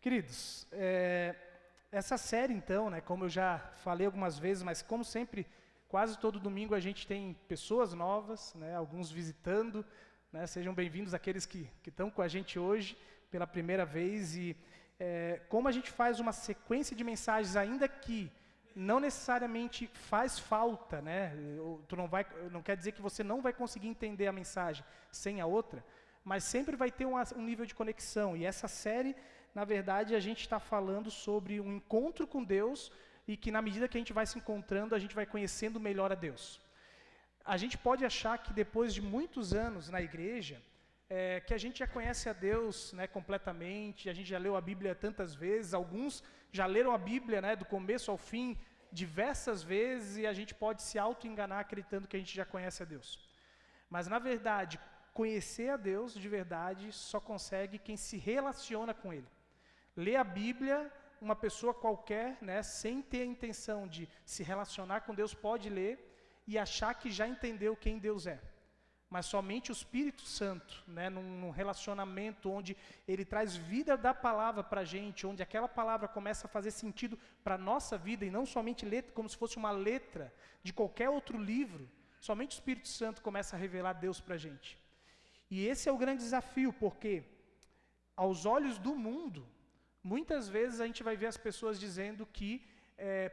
Queridos, essa série então, né, como eu já falei algumas vezes, mas como sempre, quase todo domingo a gente tem pessoas novas, né, alguns visitando, né, sejam bem-vindos aqueles que estão com a gente hoje pela primeira vez. E como a gente faz uma sequência de mensagens, ainda que não necessariamente faz falta, né, não quer dizer que você não vai conseguir entender a mensagem sem a outra, mas sempre vai ter um nível de conexão. E essa série, na verdade, a gente está falando sobre um encontro com Deus e que, na medida que a gente vai se encontrando, a gente vai conhecendo melhor a Deus. A gente pode achar que depois de muitos anos na igreja, que a gente já conhece a Deus, né, completamente, a gente já leu a Bíblia tantas vezes, alguns já leram a Bíblia, né, do começo ao fim diversas vezes, e a gente pode se auto-enganar acreditando que a gente já conhece a Deus. Mas, na verdade, conhecer a Deus de verdade só consegue quem se relaciona com Ele. Ler a Bíblia, uma pessoa qualquer, né, sem ter a intenção de se relacionar com Deus, pode ler e achar que já entendeu quem Deus é. Mas somente o Espírito Santo, né, num relacionamento onde Ele traz vida da palavra para a gente, onde aquela palavra começa a fazer sentido para a nossa vida, e não somente letra, como se fosse uma letra de qualquer outro livro, somente o Espírito Santo começa a revelar Deus para a gente. E esse é o grande desafio, porque aos olhos do mundo, muitas vezes a gente vai ver as pessoas dizendo que,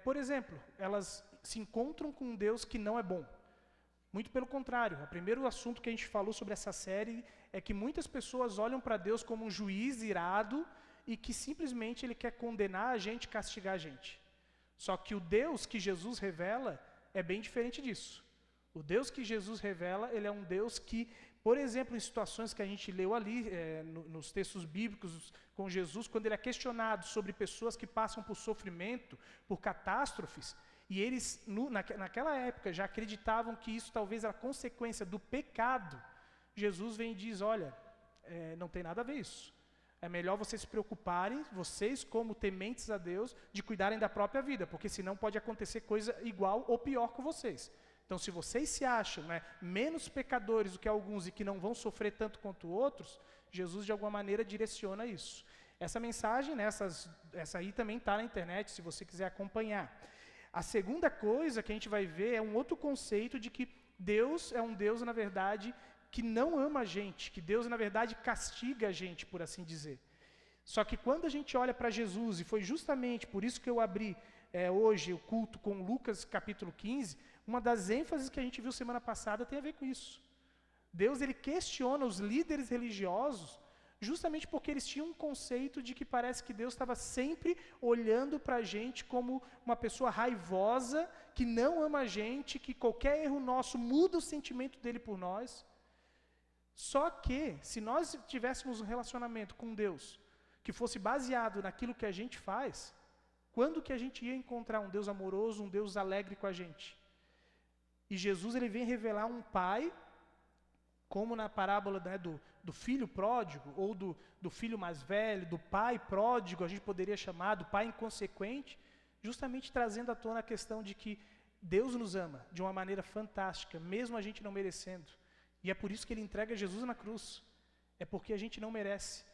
por exemplo, elas se encontram com um Deus que não é bom. Muito pelo contrário, o primeiro assunto que a gente falou sobre essa série é que muitas pessoas olham para Deus como um juiz irado e que simplesmente Ele quer condenar a gente, castigar a gente. Só que o Deus que Jesus revela é bem diferente disso. O Deus que Jesus revela, Ele é um Deus que, por exemplo, em situações que a gente leu ali, nos textos bíblicos com Jesus, quando Ele é questionado sobre pessoas que passam por sofrimento, por catástrofes, e eles, naquela época, já acreditavam que isso talvez era consequência do pecado, Jesus vem e diz, olha, não tem nada a ver isso. É melhor vocês se preocuparem, vocês como tementes a Deus, de cuidarem da própria vida, porque senão pode acontecer coisa igual ou pior com vocês. Então, se vocês se acham, né, menos pecadores do que alguns e que não vão sofrer tanto quanto outros, Jesus de alguma maneira direciona isso. Essa mensagem, né, essa aí também está na internet, se você quiser acompanhar. A segunda coisa que a gente vai ver é um outro conceito de que Deus é um Deus, na verdade, que não ama a gente, que Deus, na verdade, castiga a gente, por assim dizer. Só que quando a gente olha para Jesus, e foi justamente por isso que eu abri hoje o culto com Lucas capítulo 15, uma das ênfases que a gente viu semana passada tem a ver com isso. Deus, Ele questiona os líderes religiosos justamente porque eles tinham um conceito de que parece que Deus estava sempre olhando para a gente como uma pessoa raivosa, que não ama a gente, que qualquer erro nosso muda o sentimento dele por nós. Só que, se nós tivéssemos um relacionamento com Deus que fosse baseado naquilo que a gente faz, quando que a gente ia encontrar um Deus amoroso, um Deus alegre com a gente? E Jesus, Ele vem revelar um pai, como na parábola, né, do filho pródigo, ou do filho mais velho, do pai pródigo, a gente poderia chamar, do pai inconsequente, justamente trazendo à tona a questão de que Deus nos ama de uma maneira fantástica, mesmo a gente não merecendo. E é por isso que Ele entrega Jesus na cruz. É porque a gente não merece.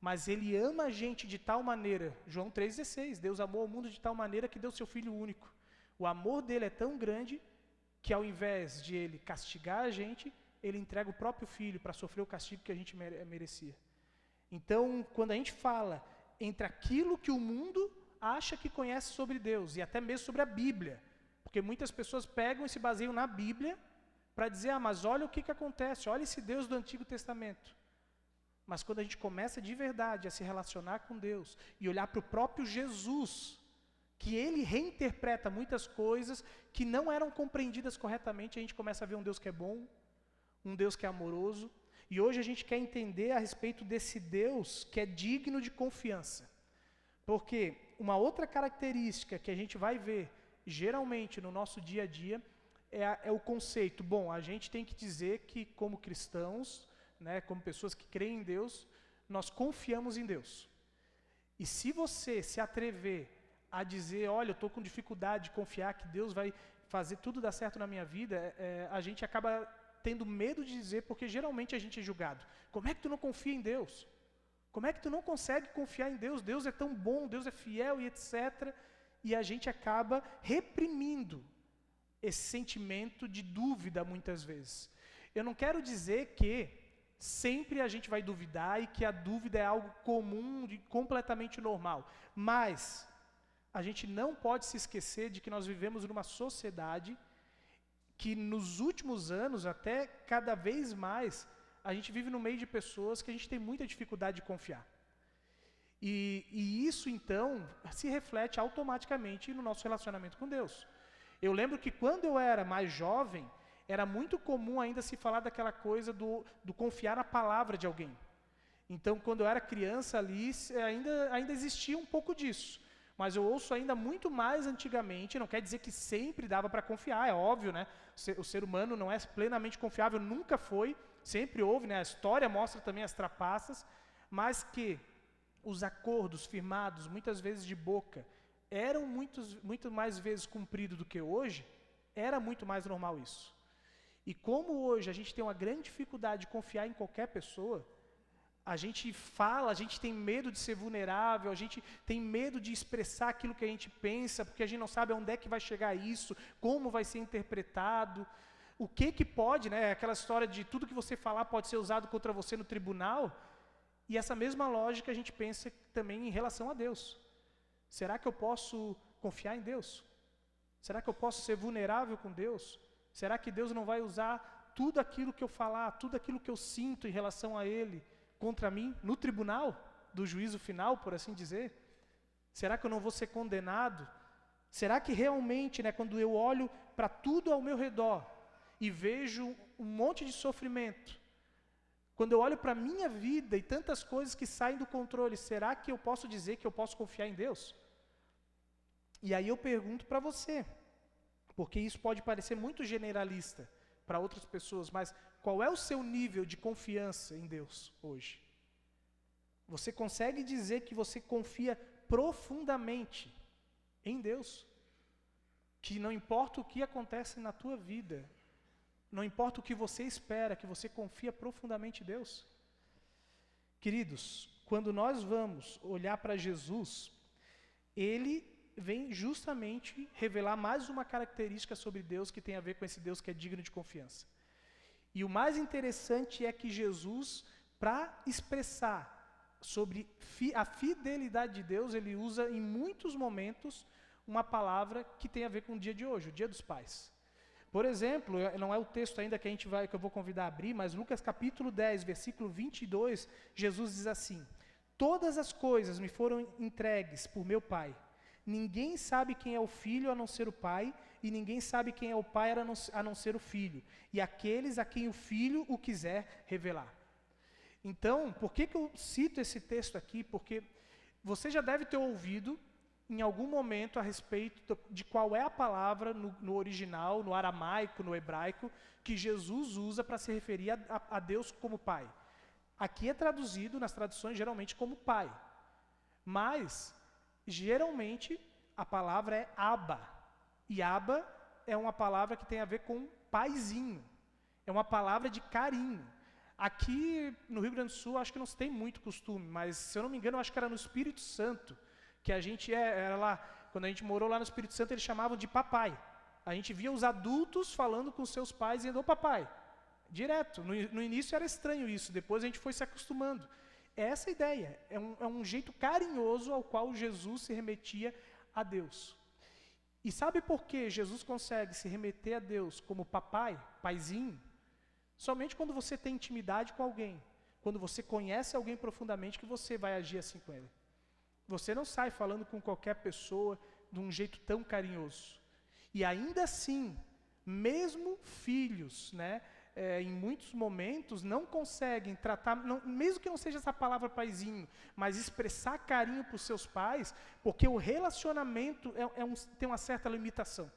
Mas Ele ama a gente de tal maneira, João 3,16, Deus amou o mundo de tal maneira que deu seu Filho único. O amor dele é tão grande que ao invés de Ele castigar a gente, Ele entrega o próprio Filho para sofrer o castigo que a gente merecia. Então, quando a gente fala entre aquilo que o mundo acha que conhece sobre Deus, e até mesmo sobre a Bíblia, porque muitas pessoas pegam e se baseiam na Bíblia para dizer, mas olha o que acontece, olha esse Deus do Antigo Testamento. Mas quando a gente começa de verdade a se relacionar com Deus e olhar para o próprio Jesus, que Ele reinterpreta muitas coisas que não eram compreendidas corretamente, a gente começa a ver um Deus que é bom, um Deus que é amoroso, e hoje a gente quer entender a respeito desse Deus que é digno de confiança. Porque uma outra característica que a gente vai ver, geralmente no nosso dia a dia, é o conceito, bom, a gente tem que dizer que como cristãos, né, como pessoas que creem em Deus, nós confiamos em Deus. E se você se atrever a dizer, olha, eu estou com dificuldade de confiar que Deus vai fazer tudo dar certo na minha vida, a gente acaba tendo medo de dizer, porque geralmente a gente é julgado. Como é que tu não confia em Deus? Como é que tu não consegue confiar em Deus? Deus é tão bom, Deus é fiel e etc. E a gente acaba reprimindo esse sentimento de dúvida muitas vezes. Eu não quero dizer que sempre a gente vai duvidar e que a dúvida é algo comum e completamente normal. Mas a gente não pode se esquecer de que nós vivemos numa sociedade que nos últimos anos, até cada vez mais, a gente vive no meio de pessoas que a gente tem muita dificuldade de confiar. E isso, então, se reflete automaticamente no nosso relacionamento com Deus. Eu lembro que quando eu era mais jovem, era muito comum ainda se falar daquela coisa do confiar na palavra de alguém. Então, quando eu era criança ali, ainda existia um pouco disso. Mas eu ouço ainda muito mais antigamente, não quer dizer que sempre dava para confiar, é óbvio, né? O ser humano não é plenamente confiável, nunca foi, sempre houve, né? A história mostra também as trapaças, mas que os acordos firmados, muitas vezes de boca, eram muito mais vezes cumpridos do que hoje, era muito mais normal isso. E como hoje a gente tem uma grande dificuldade de confiar em qualquer pessoa, a gente fala, a gente tem medo de ser vulnerável, a gente tem medo de expressar aquilo que a gente pensa, porque a gente não sabe onde é que vai chegar isso, como vai ser interpretado, o que pode, né? Aquela história de tudo que você falar pode ser usado contra você no tribunal, e essa mesma lógica a gente pensa também em relação a Deus. Será que eu posso confiar em Deus? Será que eu posso ser vulnerável com Deus? Será que Deus não vai usar tudo aquilo que eu falar, tudo aquilo que eu sinto em relação a Ele, contra mim, no tribunal do juízo final, por assim dizer? Será que eu não vou ser condenado? Será que realmente, né, quando eu olho para tudo ao meu redor e vejo um monte de sofrimento, quando eu olho para a minha vida e tantas coisas que saem do controle, será que eu posso dizer que eu posso confiar em Deus? E aí eu pergunto para você, porque isso pode parecer muito generalista para outras pessoas, mas qual é o seu nível de confiança em Deus hoje? Você consegue dizer que você confia profundamente em Deus? Que não importa o que acontece na tua vida, não importa o que você espera, que você confia profundamente em Deus? Queridos, quando nós vamos olhar para Jesus, Ele vem justamente revelar mais uma característica sobre Deus que tem a ver com esse Deus que é digno de confiança. E o mais interessante é que Jesus, para expressar sobre a fidelidade de Deus, ele usa em muitos momentos uma palavra que tem a ver com o dia de hoje, o Dia dos Pais. Por exemplo, não é o texto ainda que eu vou convidar a abrir, mas Lucas capítulo 10, versículo 22, Jesus diz assim: todas as coisas me foram entregues por meu Pai. Ninguém sabe quem é o Filho a não ser o Pai, e ninguém sabe quem é o Pai a não ser o Filho, e aqueles a quem o Filho o quiser revelar. Então, por que eu cito esse texto aqui? Porque você já deve ter ouvido em algum momento a respeito de qual é a palavra no original, no aramaico, no hebraico, que Jesus usa para se referir a Deus como Pai. Aqui é traduzido nas traduções geralmente como Pai, mas geralmente a palavra é Abba, e Abba é uma palavra que tem a ver com paizinho, é uma palavra de carinho. Aqui no Rio Grande do Sul acho que não se tem muito costume, mas se eu não me engano acho que era no Espírito Santo, que a gente era lá, quando a gente morou lá no Espírito Santo eles chamavam de papai. A gente via os adultos falando com seus pais e dizendo, ô papai, direto. No início era estranho isso, depois a gente foi se acostumando. Essa é a ideia, é um jeito carinhoso ao qual Jesus se remetia a Deus. E sabe por que Jesus consegue se remeter a Deus como papai, paizinho? Somente quando você tem intimidade com alguém, quando você conhece alguém profundamente, que você vai agir assim com ele. Você não sai falando com qualquer pessoa de um jeito tão carinhoso. E ainda assim, mesmo filhos, né, em muitos momentos não conseguem tratar, mesmo que não seja essa palavra paizinho, mas expressar carinho para os seus pais, porque o relacionamento tem uma certa limitação.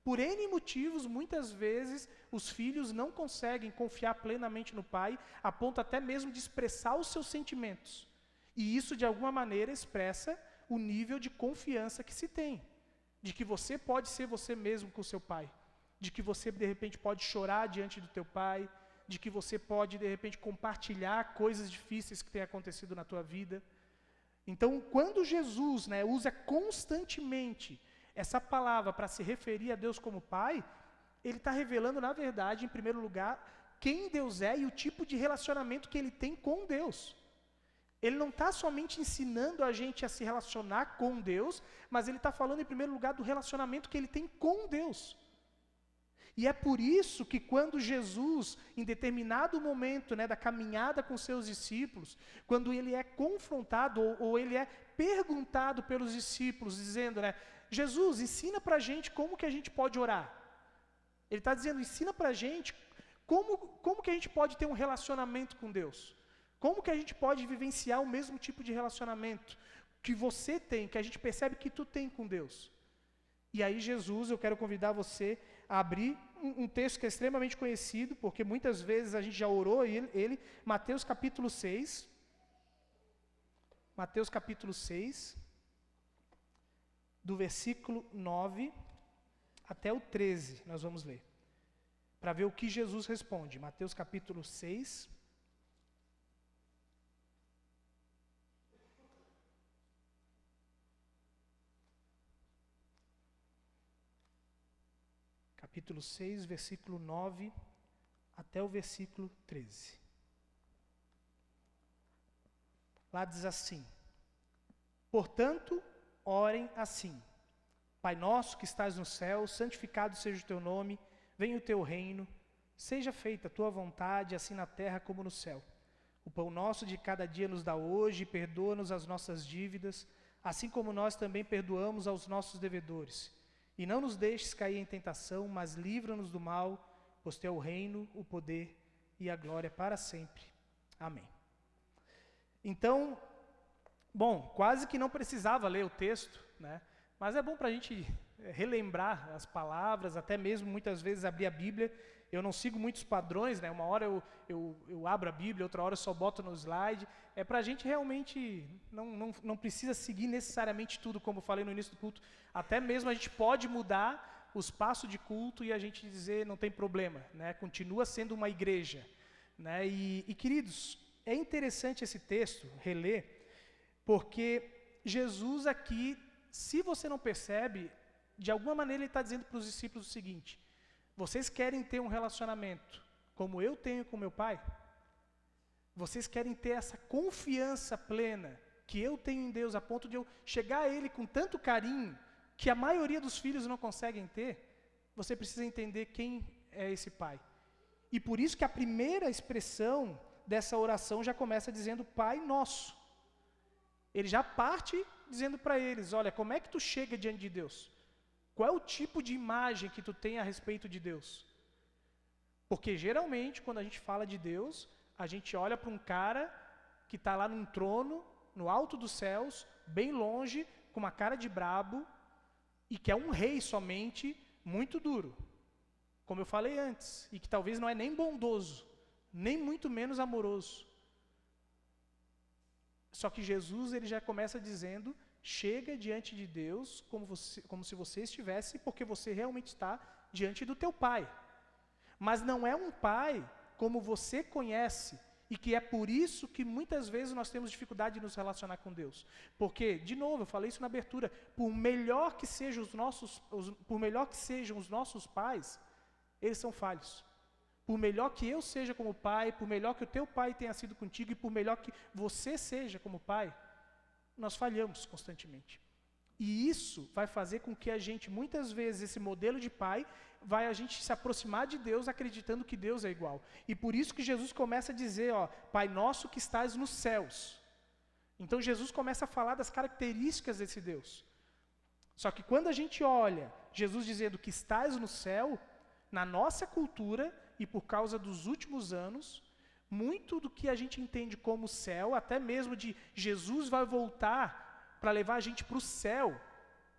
Por N motivos, muitas vezes, os filhos não conseguem confiar plenamente no pai, a ponto até mesmo de expressar os seus sentimentos. E isso, de alguma maneira, expressa o nível de confiança que se tem, de que você pode ser você mesmo com o seu pai, de que você, de repente, pode chorar diante do teu pai, de que você pode, de repente, compartilhar coisas difíceis que têm acontecido na tua vida. Então, quando Jesus, né, usa constantemente essa palavra para se referir a Deus como Pai, ele está revelando, na verdade, em primeiro lugar, quem Deus é e o tipo de relacionamento que ele tem com Deus. Ele não está somente ensinando a gente a se relacionar com Deus, mas ele está falando, em primeiro lugar, do relacionamento que ele tem com Deus. E é por isso que quando Jesus, em determinado momento, né, da caminhada com seus discípulos, quando ele é confrontado ou ele é perguntado pelos discípulos, dizendo, né, Jesus, ensina para a gente como que a gente pode orar. Ele está dizendo, ensina para a gente como que a gente pode ter um relacionamento com Deus. Como que a gente pode vivenciar o mesmo tipo de relacionamento que você tem, que a gente percebe que tu tem com Deus. E aí Jesus, eu quero convidar você a abrir um texto que é extremamente conhecido, porque muitas vezes a gente já orou ele, Mateus capítulo 6. Mateus capítulo 6, do versículo 9 até o 13, nós vamos ler. Para ver o que Jesus responde. Mateus capítulo 6. Capítulo 6, versículo 9 até o versículo 13. Lá diz assim: portanto, orem assim: Pai nosso que estás no céu, santificado seja o teu nome, venha o teu reino, seja feita a tua vontade, assim na terra como no céu. O pão nosso de cada dia nos dá hoje, e perdoa-nos as nossas dívidas, assim como nós também perdoamos aos nossos devedores. E não nos deixes cair em tentação, mas livra-nos do mal, pois teu é o reino, o poder e a glória para sempre. Amém. Então, bom, quase que não precisava ler o texto, né? Mas é bom para a gente relembrar as palavras, até mesmo muitas vezes abrir a Bíblia. Eu não sigo muitos padrões, né? Uma hora eu abro a Bíblia, outra hora eu só boto no slide. É para a gente realmente, não precisa seguir necessariamente tudo, como eu falei no início do culto. Até mesmo a gente pode mudar o espaço de culto e a gente dizer não tem problema, né? Continua sendo uma igreja, né? E queridos, é interessante esse texto, reler, porque Jesus aqui, se você não percebe, de alguma maneira ele está dizendo para os discípulos o seguinte: vocês querem ter um relacionamento como eu tenho com meu pai? Vocês querem ter essa confiança plena que eu tenho em Deus, a ponto de eu chegar a Ele com tanto carinho, que a maioria dos filhos não conseguem ter? Você precisa entender quem é esse pai. E por isso que a primeira expressão dessa oração já começa dizendo Pai Nosso. Ele já parte dizendo para eles, olha, como é que tu chega diante de Deus? Qual é o tipo de imagem que tu tem a respeito de Deus? Porque geralmente, quando a gente fala de Deus, a gente olha para um cara que está lá num trono, no alto dos céus, bem longe, com uma cara de brabo, e que é um rei somente, muito duro. Como eu falei antes, e que talvez não é nem bondoso, nem muito menos amoroso. Só que Jesus, ele já começa dizendo, chega diante de Deus como se você estivesse, porque você realmente está diante do teu pai. Mas não é um pai como você conhece, e que é por isso que muitas vezes nós temos dificuldade de nos relacionar com Deus. Porque, de novo, eu falei isso na abertura, por melhor que sejam os nossos pais, eles são falhos. Por melhor que eu seja como pai, por melhor que o teu pai tenha sido contigo, e por melhor que você seja como pai, nós falhamos constantemente. E isso vai fazer com que a gente, muitas vezes, esse modelo de pai, vai a gente se aproximar de Deus acreditando que Deus é igual. E por isso que Jesus começa a dizer, ó, Pai nosso que estás nos céus. Então Jesus começa a falar das características desse Deus. Só que quando a gente olha Jesus dizendo que estás no céu, na nossa cultura, e por causa dos últimos anos, muito do que a gente entende como céu, até mesmo de Jesus vai voltar para levar a gente para o céu,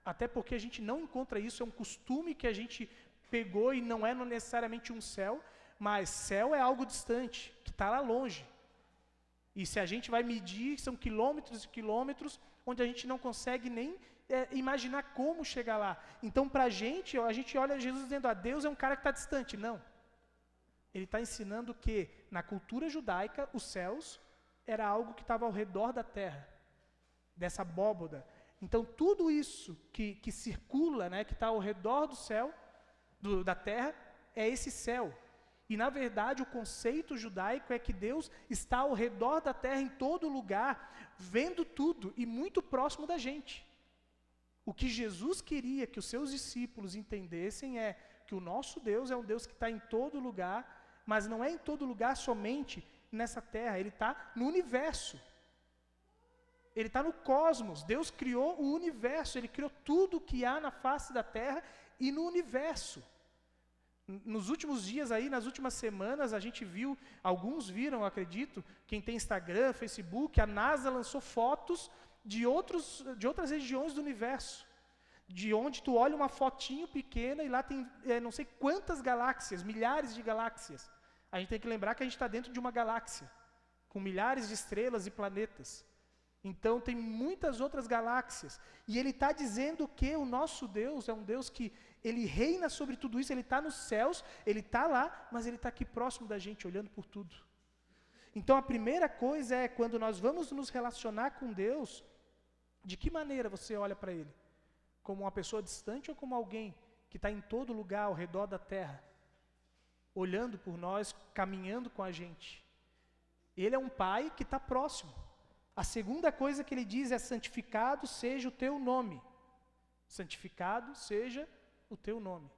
até porque a gente não encontra isso, é um costume que a gente pegou e não é necessariamente um céu, mas céu é algo distante, que está lá longe. E se a gente vai medir, são quilômetros e quilômetros, onde a gente não consegue nem imaginar como chegar lá. Então, para a gente olha Jesus dizendo, Deus é um cara que está distante. Não. Ele está ensinando que, na cultura judaica, os céus era algo que estava ao redor da terra, dessa abóboda. Então, tudo isso que circula, né, que está ao redor do céu, da terra, é esse céu. E, na verdade, o conceito judaico é que Deus está ao redor da terra, em todo lugar, vendo tudo e muito próximo da gente. O que Jesus queria que os seus discípulos entendessem é que o nosso Deus é um Deus que está em todo lugar, mas não é em todo lugar somente nessa terra, Ele está no universo. Ele está no cosmos. Deus criou o universo, Ele criou tudo que há na face da terra e no universo. Nos últimos dias aí, nas últimas semanas, a gente viu, alguns viram, acredito, quem tem Instagram, Facebook, a NASA lançou fotos de outras regiões do universo, de onde tu olha uma fotinho pequena e lá tem não sei quantas galáxias, milhares de galáxias. A gente tem que lembrar que a gente está dentro de uma galáxia, com milhares de estrelas e planetas. Então tem muitas outras galáxias. E ele está dizendo que o nosso Deus é um Deus que Ele reina sobre tudo isso, Ele está nos céus, Ele está lá, mas Ele está aqui próximo da gente, olhando por tudo. Então a primeira coisa é, quando nós vamos nos relacionar com Deus, de que maneira você olha para Ele? Como uma pessoa distante ou como alguém que está em todo lugar ao redor da terra, olhando por nós, caminhando com a gente? Ele é um Pai que está próximo. A segunda coisa que ele diz é: santificado seja o teu nome. Santificado seja o teu nome.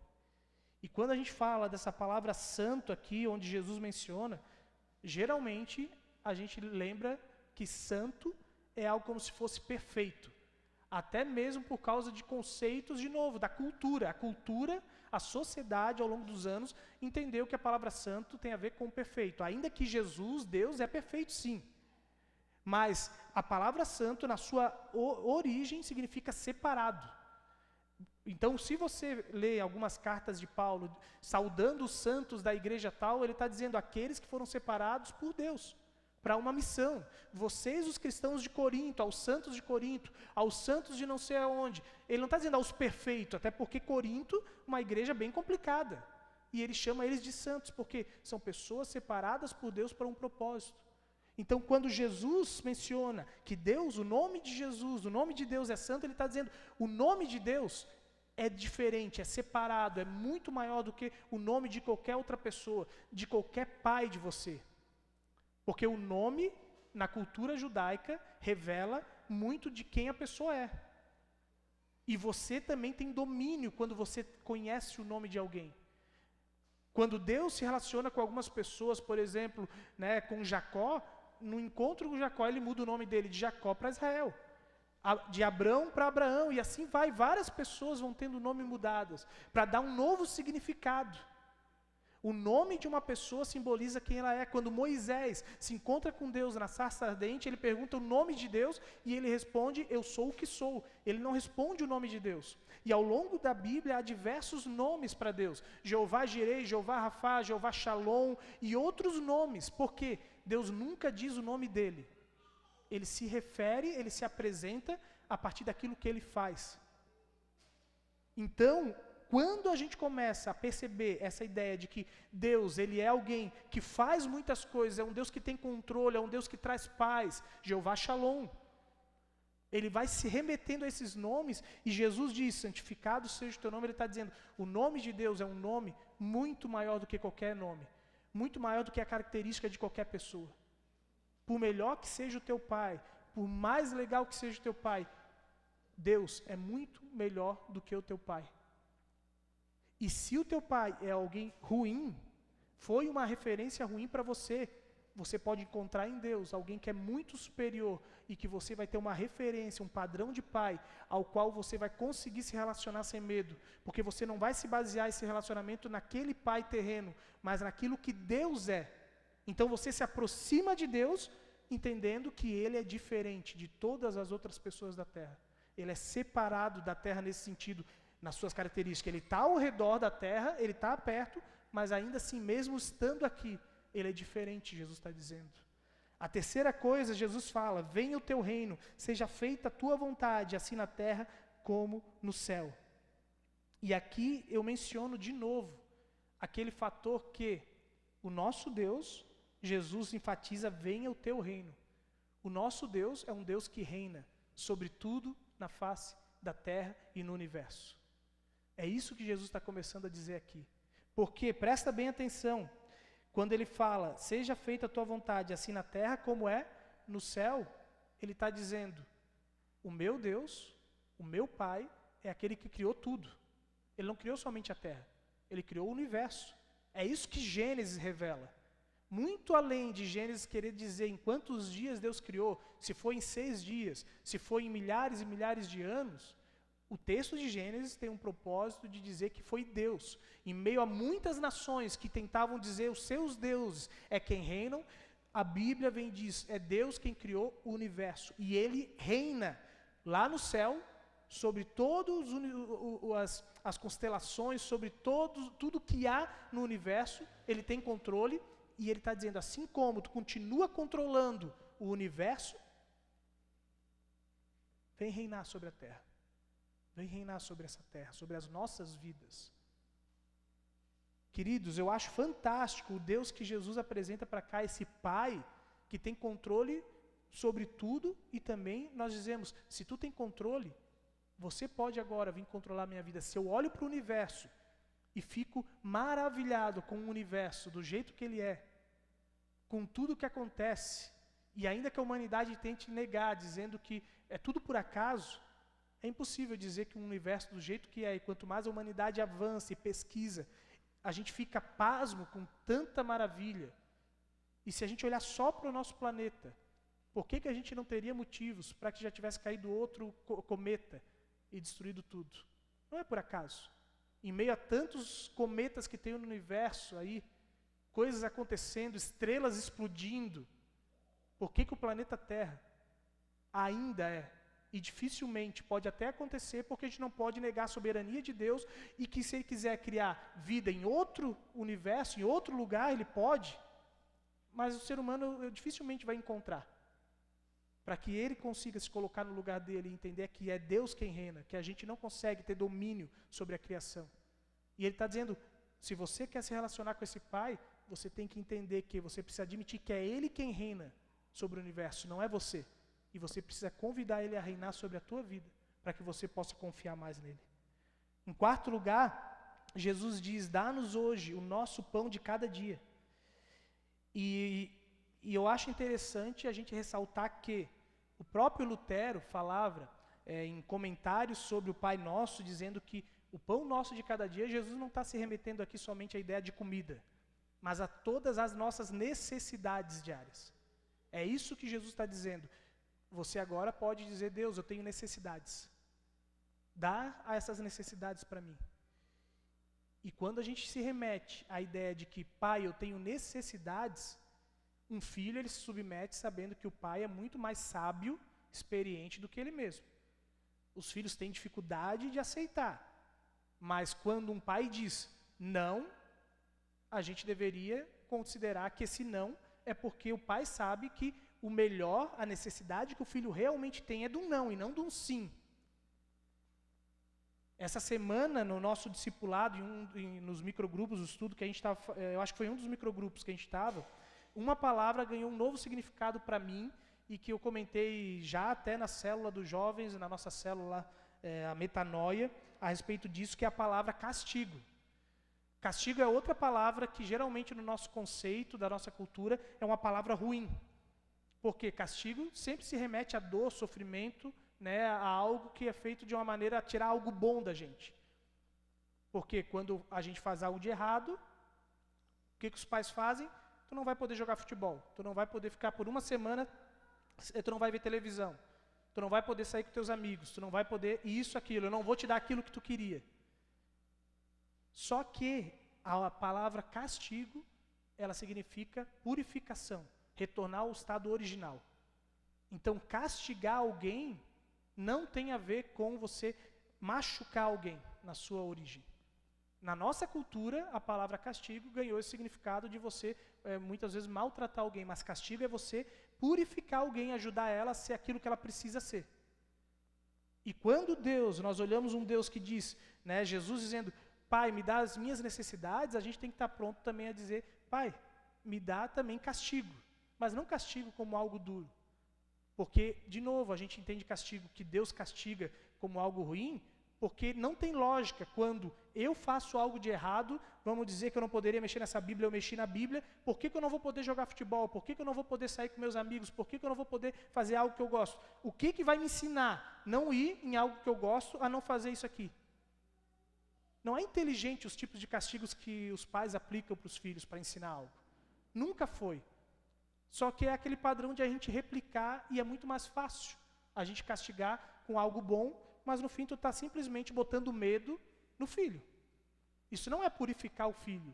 E quando a gente fala dessa palavra santo aqui, onde Jesus menciona, geralmente a gente lembra que santo é algo como se fosse perfeito. Até mesmo por causa de conceitos, de novo, da cultura. A cultura, a sociedade, ao longo dos anos, entendeu que a palavra santo tem a ver com perfeito. Ainda que Jesus, Deus, é perfeito sim. Mas a palavra santo, na sua origem, significa separado. Então, se você lê algumas cartas de Paulo, saudando os santos da igreja tal, ele está dizendo aqueles que foram separados por Deus, para uma missão. Vocês, os cristãos de Corinto, aos santos de Corinto, aos santos de não sei aonde. Ele não está dizendo aos perfeitos, até porque Corinto, uma igreja bem complicada. E ele chama eles de santos, porque são pessoas separadas por Deus para um propósito. Então, quando Jesus menciona que Deus, o nome de Jesus, o nome de Deus é santo, ele está dizendo, o nome de Deus é diferente, é separado, é muito maior do que o nome de qualquer outra pessoa, de qualquer pai de você. Porque o nome, na cultura judaica, revela muito de quem a pessoa é. E você também tem domínio quando você conhece o nome de alguém. Quando Deus se relaciona com algumas pessoas, por exemplo, né, com Jacó, no encontro com Jacó, ele muda o nome dele de Jacó para Israel, de Abrão para Abraão, e assim vai. Várias pessoas vão tendo o nome mudadas, para dar um novo significado. O nome de uma pessoa simboliza quem ela é. Quando Moisés se encontra com Deus na sarça ardente, ele pergunta o nome de Deus, e ele responde, eu sou o que sou. Ele não responde o nome de Deus. E ao longo da Bíblia há diversos nomes para Deus. Jeová Jirei, Jeová Rafá, Jeová Shalom e outros nomes. Por quê? Deus nunca diz o nome dele. Ele se refere, ele se apresenta a partir daquilo que ele faz. Então, quando a gente começa a perceber essa ideia de que Deus, ele é alguém que faz muitas coisas, é um Deus que tem controle, é um Deus que traz paz, Jeová Shalom, ele vai se remetendo a esses nomes, e Jesus diz, santificado seja o teu nome. Ele está dizendo, o nome de Deus é um nome muito maior do que qualquer nome, muito maior do que a característica de qualquer pessoa. Por melhor que seja o teu pai, por mais legal que seja o teu pai, Deus é muito melhor do que o teu pai. E se o teu pai é alguém ruim, foi uma referência ruim para você, você pode encontrar em Deus alguém que é muito superior e que você vai ter uma referência, um padrão de pai, ao qual você vai conseguir se relacionar sem medo, porque você não vai se basear esse relacionamento naquele pai terreno, mas naquilo que Deus é. Então você se aproxima de Deus, entendendo que Ele é diferente de todas as outras pessoas da terra. Ele é separado da terra nesse sentido, nas suas características. Ele está ao redor da terra, Ele está perto, mas ainda assim, mesmo estando aqui, Ele é diferente, Jesus está dizendo. A terceira coisa, Jesus fala, venha o teu reino, seja feita a tua vontade, assim na terra como no céu. E aqui eu menciono de novo aquele fator que O nosso Deus, Jesus enfatiza, venha o teu reino. O nosso Deus é um Deus que reina sobre tudo na face da terra e no universo. É isso que Jesus está começando a dizer aqui. Porque, presta bem atenção, quando ele fala, seja feita a tua vontade, assim na terra como é no céu, ele está dizendo, o meu Deus, o meu Pai, é aquele que criou tudo. Ele não criou somente a terra, ele criou o universo. É isso que Gênesis revela. Muito além de Gênesis querer dizer em quantos dias Deus criou, se foi em 6 dias, se foi em milhares e milhares de anos, o texto de Gênesis tem um propósito de dizer que foi Deus. Em meio a muitas nações que tentavam dizer os seus deuses é quem reinam, a Bíblia vem e diz, é Deus quem criou o universo. E Ele reina lá no céu, sobre todas as constelações, sobre tudo que há no universo, Ele tem controle, e Ele está dizendo, assim como tu continua controlando o universo, vem reinar sobre a terra. Vem reinar sobre essa terra, sobre as nossas vidas. Queridos, eu acho fantástico o Deus que Jesus apresenta para cá, esse Pai que tem controle sobre tudo, e também nós dizemos, se tu tem controle, você pode agora vir controlar a minha vida. Se eu olho para o universo e fico maravilhado com o universo, do jeito que ele é, com tudo que acontece, e ainda que a humanidade tente negar, dizendo que é tudo por acaso, é impossível dizer que um universo do jeito que é, e quanto mais a humanidade avança e pesquisa, a gente fica pasmo com tanta maravilha. E se a gente olhar só para o nosso planeta, por que a gente não teria motivos para que já tivesse caído outro cometa e destruído tudo? Não é por acaso. Em meio a tantos cometas que tem no universo aí, coisas acontecendo, estrelas explodindo, por que o planeta Terra ainda é? E dificilmente pode até acontecer, porque a gente não pode negar a soberania de Deus, e que se Ele quiser criar vida em outro universo, em outro lugar, Ele pode, mas o ser humano dificilmente vai encontrar. Para que ele consiga se colocar no lugar dele e entender que é Deus quem reina, que a gente não consegue ter domínio sobre a criação. E ele está dizendo, se você quer se relacionar com esse Pai, você tem que entender que você precisa admitir que é Ele quem reina sobre o universo, não é você. E você precisa convidar Ele a reinar sobre a tua vida, para que você possa confiar mais nele. Em quarto lugar, Jesus diz, dá-nos hoje o nosso pão de cada dia. E eu acho interessante a gente ressaltar que o próprio Lutero falava em comentários sobre o Pai Nosso, dizendo que o pão nosso de cada dia, Jesus não está se remetendo aqui somente à ideia de comida, mas a todas as nossas necessidades diárias. É isso que Jesus está dizendo. Você agora pode dizer, Deus, eu tenho necessidades. Dá a essas necessidades para mim. E quando a gente se remete à ideia de que, Pai, eu tenho necessidades, um filho ele se submete sabendo que o pai é muito mais sábio, experiente do que ele mesmo. Os filhos têm dificuldade de aceitar, mas quando um pai diz não, a gente deveria considerar que esse não é porque o pai sabe que o melhor, a necessidade que o filho realmente tem é de um não e não de um sim. Essa semana, no nosso discipulado, nos microgrupos, o estudo que a gente estava, eu acho que foi um dos microgrupos que a gente estava, uma palavra ganhou um novo significado para mim, e que eu comentei já até na célula dos jovens, na nossa célula, a metanoia, a respeito disso, que é a palavra castigo. Castigo é outra palavra que geralmente no nosso conceito, da nossa cultura, é uma palavra ruim. Porque castigo sempre se remete a dor, sofrimento, né, a algo que é feito de uma maneira a tirar algo bom da gente. Porque quando a gente faz algo de errado, o que os pais fazem? Tu não vai poder jogar futebol, tu não vai poder ficar por uma semana, tu não vai ver televisão, tu não vai poder sair com teus amigos, tu não vai poder isso, aquilo, eu não vou te dar aquilo que tu queria. Só que a palavra castigo, ela significa purificação, retornar ao estado original. Então, castigar alguém não tem a ver com você machucar alguém na sua origem. Na nossa cultura, a palavra castigo ganhou esse significado de você, muitas vezes, maltratar alguém. Mas castigo é você purificar alguém, ajudar ela a ser aquilo que ela precisa ser. E quando Deus, nós olhamos um Deus que diz, né, Jesus dizendo, Pai, me dá as minhas necessidades, a gente tem que estar pronto também a dizer, Pai, me dá também castigo, mas não castigo como algo duro. Porque, de novo, a gente entende castigo, que Deus castiga como algo ruim, porque não tem lógica quando eu faço algo de errado, vamos dizer que eu não poderia mexer nessa Bíblia, eu mexi na Bíblia, por que eu não vou poder jogar futebol? Por que eu não vou poder sair com meus amigos? Por que eu não vou poder fazer algo que eu gosto? O que vai me ensinar não ir em algo que eu gosto a não fazer isso aqui? Não é inteligente os tipos de castigos que os pais aplicam para os filhos para ensinar algo. Nunca foi. Só que é aquele padrão de a gente replicar e é muito mais fácil a gente castigar com algo bom, mas no fim tu está simplesmente botando medo no filho. Isso não é purificar o filho.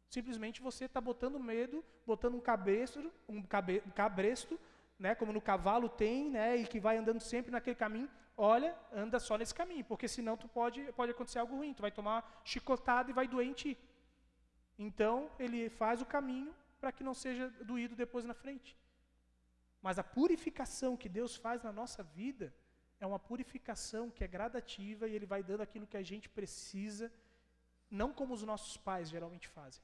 Simplesmente você está botando medo, botando um cabresto, né, como no cavalo tem, né, e que vai andando sempre naquele caminho. Olha, anda só nesse caminho, porque senão pode acontecer algo ruim. Tu vai tomar chicotada e vai doer em ti. Então, ele faz o caminho para que não seja doído depois na frente. Mas a purificação que Deus faz na nossa vida é uma purificação que é gradativa e Ele vai dando aquilo que a gente precisa, não como os nossos pais geralmente fazem.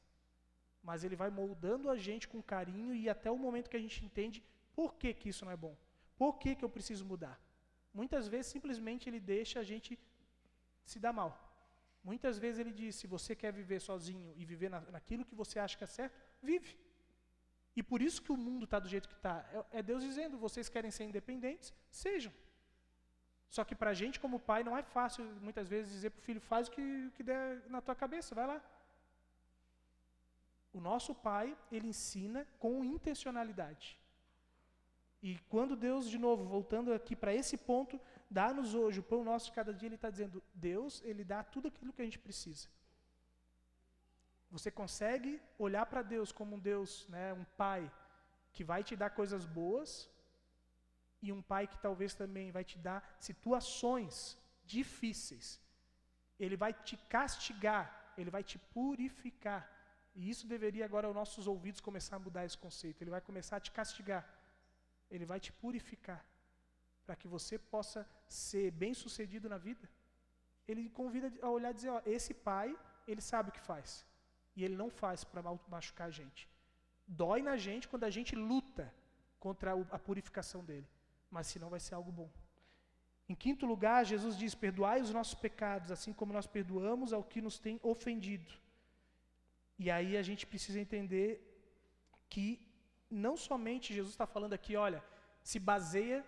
Mas Ele vai moldando a gente com carinho e até o momento que a gente entende por que isso não é bom. Por que eu preciso mudar? Muitas vezes, simplesmente, Ele deixa a gente se dar mal. Muitas vezes Ele diz, se você quer viver sozinho e viver naquilo que você acha que é certo, vive. E por isso que o mundo está do jeito que está. É Deus dizendo, vocês querem ser independentes? Sejam. Só que para a gente, como pai, não é fácil, muitas vezes, dizer para o filho, faz o que der na tua cabeça, vai lá. O nosso pai, ele ensina com intencionalidade. E quando Deus, de novo, voltando aqui para esse ponto, dá-nos hoje o pão nosso de cada dia, Ele está dizendo, Deus, Ele dá tudo aquilo que a gente precisa. Você consegue olhar para Deus como um Deus, né, um pai, que vai te dar coisas boas, e um pai que talvez também vai te dar situações difíceis. Ele vai te castigar, Ele vai te purificar. E isso deveria agora aos nossos ouvidos começar a mudar esse conceito. Ele vai começar a te castigar. Ele vai te purificar, para que você possa ser bem-sucedido na vida. Ele convida a olhar e dizer, ó, esse pai, ele sabe o que faz. E ele não faz para machucar a gente. Dói na gente quando a gente luta contra a purificação dele. Mas senão vai ser algo bom. Em quinto lugar, Jesus diz, perdoai os nossos pecados, assim como nós perdoamos ao que nos tem ofendido. E aí a gente precisa entender que não somente Jesus está falando aqui, olha, se baseia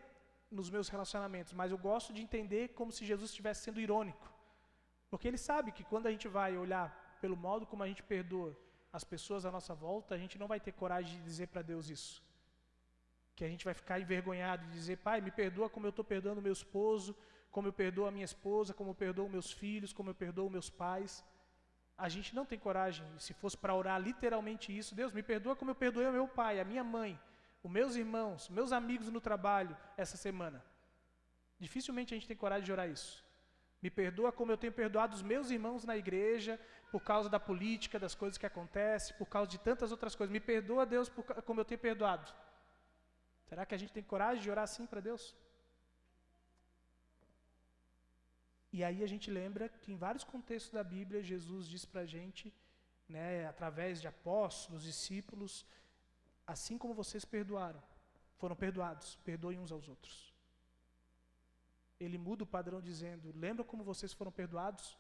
nos meus relacionamentos, mas eu gosto de entender como se Jesus estivesse sendo irônico. Porque Ele sabe que quando a gente vai olhar pelo modo como a gente perdoa as pessoas à nossa volta, a gente não vai ter coragem de dizer para Deus isso. Que a gente vai ficar envergonhado de dizer, pai, me perdoa como eu estou perdoando meu esposo, como eu perdoo a minha esposa, como eu perdoo meus filhos, como eu perdoo meus pais. A gente não tem coragem, se fosse para orar literalmente isso, Deus, me perdoa como eu perdoei o meu pai, a minha mãe, os meus irmãos, meus amigos no trabalho essa semana. Dificilmente a gente tem coragem de orar isso. Me perdoa como eu tenho perdoado os meus irmãos na igreja, por causa da política, das coisas que acontecem, por causa de tantas outras coisas. Me perdoa, Deus, como eu tenho perdoado. Será que a gente tem coragem de orar assim para Deus? E aí a gente lembra que em vários contextos da Bíblia, Jesus diz para a gente, né, através de apóstolos, discípulos, assim como vocês perdoaram, foram perdoados, perdoem uns aos outros. Ele muda o padrão dizendo, lembra como vocês foram perdoados?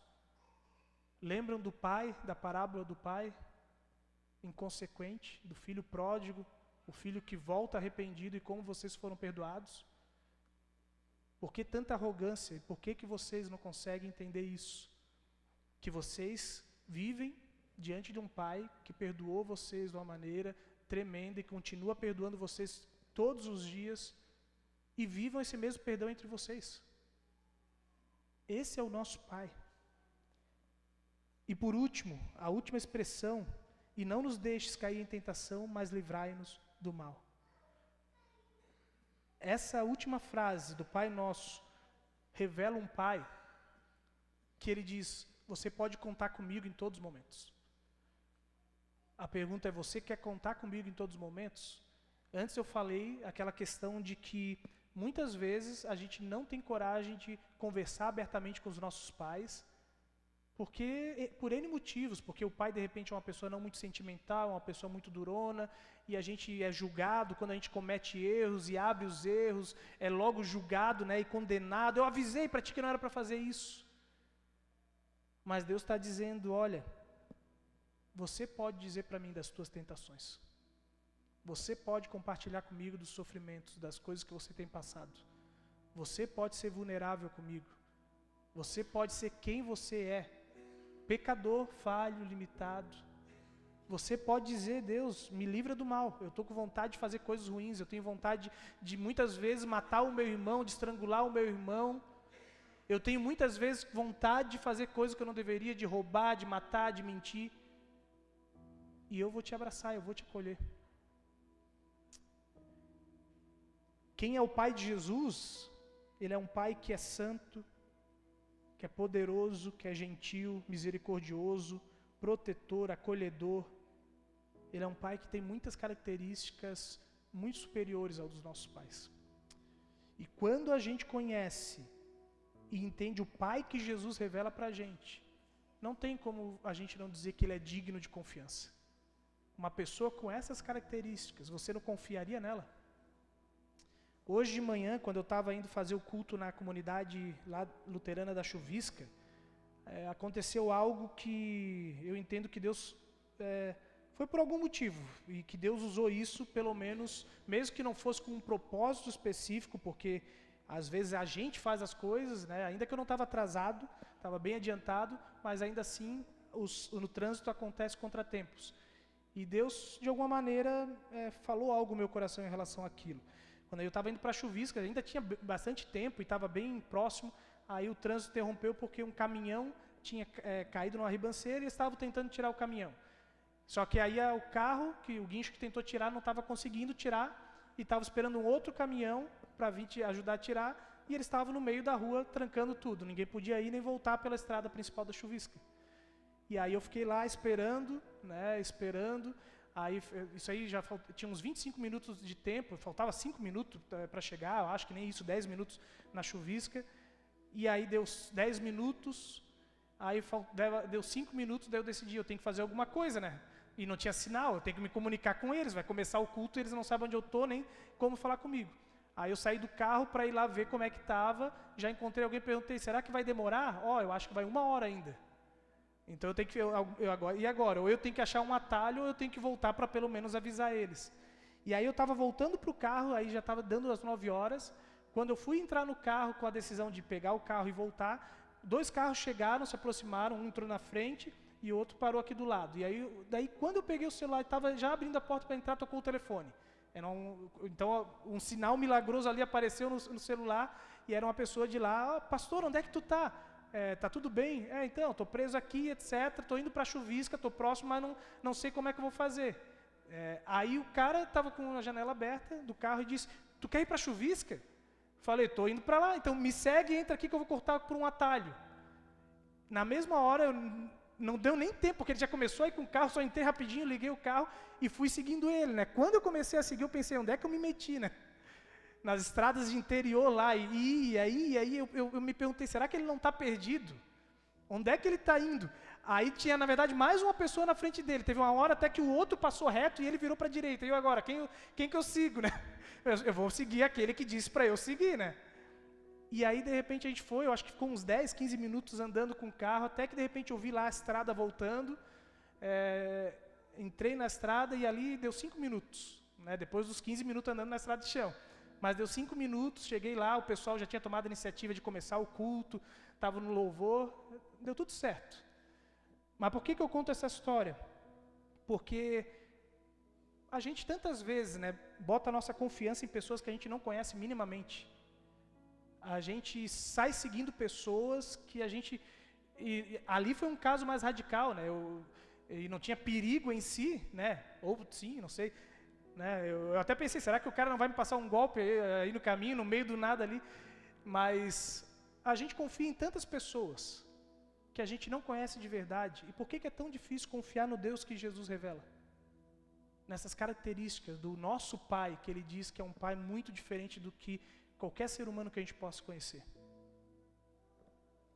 Lembram do pai, da parábola do pai inconsequente, do filho pródigo, o filho que volta arrependido e como vocês foram perdoados? Por que tanta arrogância? Por que vocês não conseguem entender isso? Que vocês vivem diante de um pai que perdoou vocês de uma maneira tremenda e continua perdoando vocês todos os dias e vivam esse mesmo perdão entre vocês. Esse é o nosso pai. E por último, a última expressão, e não nos deixes cair em tentação, mas livrai-nos do mal. Essa última frase do Pai Nosso revela um pai que ele diz, você pode contar comigo em todos os momentos. A pergunta é, você quer contar comigo em todos os momentos? Antes eu falei aquela questão de que muitas vezes a gente não tem coragem de conversar abertamente com os nossos pais, Porque, por N motivos, porque o pai de repente é uma pessoa não muito sentimental, uma pessoa muito durona, e a gente é julgado quando a gente comete erros e abre os erros, é logo julgado, né, e condenado. Eu avisei para ti que não era para fazer isso. Mas Deus está dizendo, olha, você pode dizer para mim das tuas tentações. Você pode compartilhar comigo dos sofrimentos, das coisas que você tem passado. Você pode ser vulnerável comigo. Você pode ser quem você é. Pecador, falho, limitado. Você pode dizer, Deus, me livra do mal. Eu estou com vontade de fazer coisas ruins. Eu tenho vontade de muitas vezes matar o meu irmão, de estrangular o meu irmão. Eu tenho muitas vezes vontade de fazer coisas que eu não deveria, de roubar, de matar, de mentir. E eu vou te abraçar, eu vou te acolher. Quem é o pai de Jesus? Ele é um pai que é santo, que é poderoso, que é gentil, misericordioso, protetor, acolhedor. Ele é um pai que tem muitas características muito superiores aos dos nossos pais. E quando a gente conhece e entende o pai que Jesus revela para a gente, não tem como a gente não dizer que ele é digno de confiança. Uma pessoa com essas características, você não confiaria nela? Hoje de manhã, quando eu estava indo fazer o culto na comunidade lá luterana da Chuvisca, aconteceu algo que eu entendo que Deus foi por algum motivo, e que Deus usou isso, pelo menos, mesmo que não fosse com um propósito específico, porque às vezes a gente faz as coisas, né, ainda que eu não estava atrasado, estava bem adiantado, mas ainda assim no trânsito acontece contratempos. E Deus, de alguma maneira, falou algo no meu coração em relação àquilo. Quando eu estava indo para a Chuvisca, ainda tinha bastante tempo e estava bem próximo, aí o trânsito interrompeu porque um caminhão tinha caído numa ribanceira e estavam tentando tirar o caminhão. Só que aí o carro, o guincho que tentou tirar, não estava conseguindo tirar e estava esperando um outro caminhão para vir ajudar a tirar, e eles estavam no meio da rua trancando tudo. Ninguém podia ir nem voltar pela estrada principal da Chuvisca. E aí eu fiquei lá esperando, né, esperando. Aí, isso aí já tinha uns 25 minutos de tempo, faltava 5 minutos para chegar, eu acho que nem isso, 10 minutos na Chuvisca. E aí deu 10 minutos, aí deu 5 minutos, daí eu decidi, eu tenho que fazer alguma coisa, né? E não tinha sinal, eu tenho que me comunicar com eles, vai começar o culto, eles não sabem onde eu estou, nem como falar comigo. Aí eu saí do carro para ir lá ver como é que estava, já encontrei alguém e perguntei, será que vai demorar? Eu acho que vai 1 hora ainda. Então eu tenho que e agora? Ou eu tenho que achar um atalho, ou eu tenho que voltar para pelo menos avisar eles. E aí eu estava voltando para o carro, aí já estava dando as 9 horas. Quando eu fui entrar no carro com a decisão de pegar o carro e voltar, 2 carros chegaram, se aproximaram, um entrou na frente e o outro parou aqui do lado. E aí, daí quando eu peguei o celular e estava já abrindo a porta para entrar, tocou o telefone. Então um sinal milagroso ali apareceu no celular e era uma pessoa de lá, pastor, onde é que tu está? Tá tudo bem? Então, estou preso aqui, etc. Estou indo para a Chuvisca, estou próximo, mas não sei como é que eu vou fazer. Aí o cara estava com a janela aberta do carro e disse, tu quer ir para a Chuvisca? Falei, estou indo para lá, então me segue e entra aqui que eu vou cortar por um atalho. Na mesma hora, não deu nem tempo, porque ele já começou a ir com o carro, só entrei rapidinho, liguei o carro e fui seguindo ele, né? Quando eu comecei a seguir, eu pensei, onde é que eu me meti, né? Nas estradas de interior lá, e aí eu me perguntei, será que ele não está perdido? Onde é que ele está indo? Aí tinha, na verdade, mais uma pessoa na frente dele. Teve uma hora até que o outro passou reto e ele virou para a direita. E eu agora, quem que eu sigo, né? Eu vou seguir aquele que disse para eu seguir, né? E aí, de repente, a gente foi, eu acho que ficou uns 10, 15 minutos andando com o carro, até que, de repente, eu vi lá a estrada voltando, entrei na estrada e ali deu 5 minutos, né? Depois dos 15 minutos andando na estrada de chão. Mas deu 5 minutos, cheguei lá, o pessoal já tinha tomado a iniciativa de começar o culto, estava no louvor, deu tudo certo. Mas por que eu conto essa história? Porque a gente tantas vezes, né, bota a nossa confiança em pessoas que a gente não conhece minimamente. A gente sai seguindo pessoas que a gente... E ali foi um caso mais radical, né? E não tinha perigo em si, né? Ou sim, não sei. Né? Eu até pensei, será que o cara não vai me passar um golpe aí no caminho, no meio do nada ali? Mas a gente confia em tantas pessoas que a gente não conhece de verdade. E por que é tão difícil confiar no Deus que Jesus revela? Nessas características do nosso Pai, que Ele diz que é um Pai muito diferente do que qualquer ser humano que a gente possa conhecer.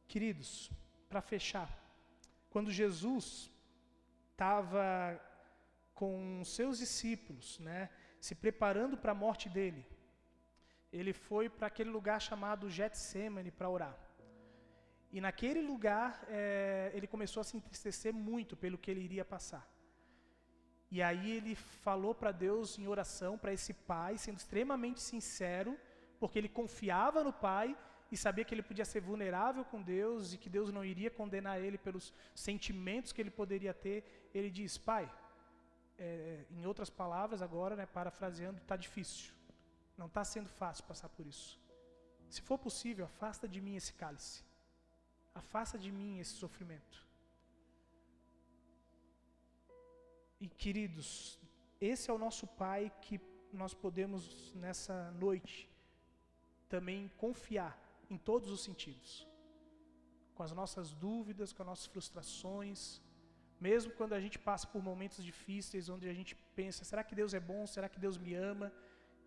Queridos, para fechar, quando Jesus estava com seus discípulos, né, se preparando para a morte dele, ele foi para aquele lugar chamado Getsêmani para orar. E naquele lugar, ele começou a se entristecer muito pelo que ele iria passar. E aí ele falou para Deus em oração, para esse pai, sendo extremamente sincero, porque ele confiava no pai e sabia que ele podia ser vulnerável com Deus e que Deus não iria condenar ele pelos sentimentos que ele poderia ter. Ele diz: pai, em outras palavras agora, né, parafraseando, está difícil, não está sendo fácil passar por isso. Se for possível, afasta de mim esse cálice, afasta de mim esse sofrimento. E queridos, esse é o nosso Pai que nós podemos nessa noite também confiar em todos os sentidos, com as nossas dúvidas, com as nossas frustrações, mesmo quando a gente passa por momentos difíceis, onde a gente pensa: será que Deus é bom? Será que Deus me ama?